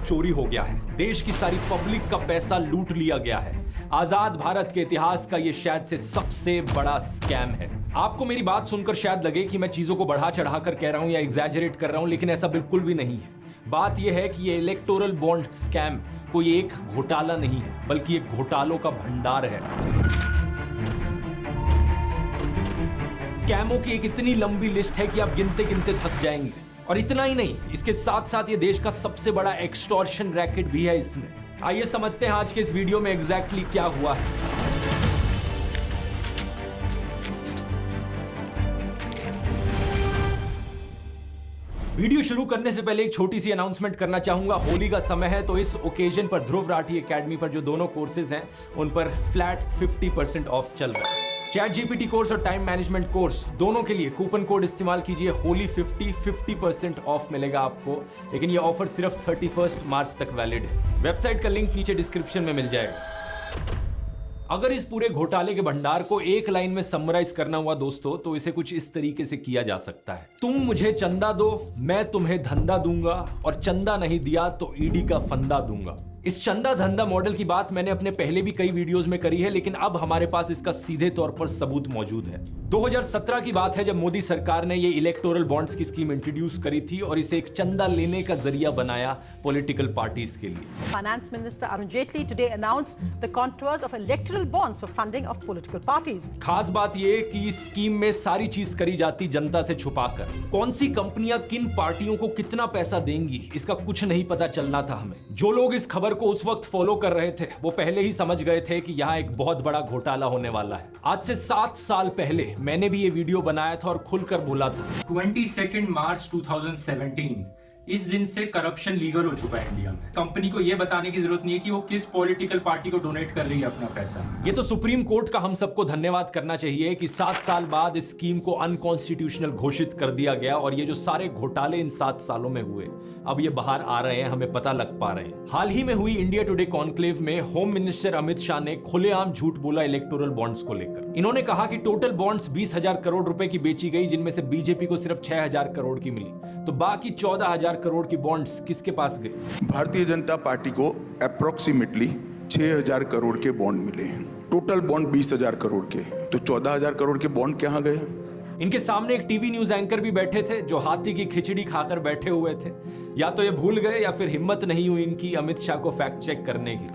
चोरी हो गया है, देश की सारी पब्लिक का पैसा लूट लिया गया है। आजाद भारत के इतिहास का ये शायद से सबसे बड़ा स्कैम है। आपको मेरी बात सुनकर शायद लगे कि मैं चीजों को बढ़ा चढ़ा कर कह रहा हूं या एग्जैजरेट कर रहा हूं, लेकिन ऐसा बिल्कुल भी नहीं है। बात यह है कि ये इलेक्टोरल बॉन्ड स्कैम कोई एक घोटाला नहीं है, बल्कि एक घोटालों का भंडार है। स्कैमों की एक इतनी लंबी लिस्ट है कि आप गिनते गिनते थक जाएंगे। और इतना ही नहीं, इसके साथ साथ ये देश का सबसे बड़ा एक्सटॉर्शन रैकेट भी है इसमें। आइए समझते हैं आज के इस वीडियो में एग्जैक्टली क्या हुआ है। वीडियो शुरू करने से पहले एक छोटी सी अनाउंसमेंट करना चाहूंगा। होली का समय है, तो इस ओकेजन पर ध्रुव राठी एकेडमी पर जो दोनों कोर्सेज हैं उन पर फ्लैट 50% ऑफ चल रहा है। चैट जीपीटी कोर्स और टाइम मैनेजमेंट कोर्स दोनों के लिए कूपन कोड इस्तेमाल कीजिए। होली 50% ऑफ मिलेगा आपको, लेकिन ये ऑफर सिर्फ 31 मार्च तक वैलिड है। वेबसाइट का लिंक नीचे डिस्क्रिप्शन में मिल जाएगा। अगर इस पूरे घोटाले के भंडार को एक लाइन में समराइज करना हुआ दोस्तों, तो इसे कुछ इस तरीके से किया जा सकता है। तुम मुझे चंदा दो, मैं तुम्हें धंधा दूंगा, और चंदा नहीं दिया तो ईडी का फंदा दूंगा। इस चंदा धंधा मॉडल की बात मैंने अपने पहले भी कई वीडियोस में करी है, लेकिन अब हमारे पास इसका सीधे तौर पर सबूत मौजूद है। 2017 की बात है, जब मोदी सरकार ने ये इलेक्टोरल बॉन्ड्स की स्कीम इंट्रोड्यूस करी थी और इसे एक चंदा लेने का जरिया बनाया पॉलिटिकल पार्टीज के लिए। Finance minister Arun Jaitley today announced the contours of electoral bonds for funding of political parties. खास बात ये कि इस स्कीम में सारी चीज करी जाती जनता से छुपाकर। कौन सी कंपनियां किन पार्टियों को कितना पैसा देंगी, इसका कुछ नहीं पता चलना था हमें। जो लोग इस खबर को उस वक्त फॉलो कर रहे थे, वो पहले ही समझ गए थे कि यहाँ एक बहुत बड़ा घोटाला होने वाला है। आज से 7 साल पहले मैंने भी ये वीडियो बनाया था और खुलकर बोला था। 22 मार्च 2017 इस दिन से करप्शन लीगल हो चुका है इंडिया में। कंपनी को यह बताने की जरूरत नहीं है कि वो किस पॉलिटिकल पार्टी को डोनेट कर रही है अपना पैसा। ये तो सुप्रीम कोर्ट का हम सबको धन्यवाद करना चाहिए कि 7 साल बाद इस स्कीम को अनकॉन्स्टिट्यूशनल घोषित कर दिया गया, और ये जो सारे घोटाले इन 7 सालों में हुए, अब ये बाहर आ रहे हैं, हमें पता लग पा रहे हैं। हाल ही में हुई इंडिया टुडे कॉन्क्लेव में होम मिनिस्टर अमित शाह ने खुलेआम झूठ बोला इलेक्टोरल बॉन्ड्स को लेकर। इन्होंने कहा कि टोटल बॉन्ड्स 20,000 करोड़ रुपए की बेची गई, जिनमें से बीजेपी को सिर्फ 6,000 करोड़ की मिली, तो बाकी 14,000 करोड़ की बॉन्ड्स किसके पास गए? भारतीय जनता पार्टी को अप्रोक्सीमेटली 6,000 करोड़ के बॉन्ड मिले हैं। टोटल बॉन्ड 20,000 करोड़ के, तो 14,000 करोड़ के बॉन्ड कहां गए? इनके सामने एक टीवी न्यूज एंकर भी बैठे थे, जो हाथी की खिचड़ी खाकर बैठे हुए थे। या तो ये भूल गए या फिर हिम्मत नहीं हुई इनकी अमित शाह को फैक्ट चेक करने की।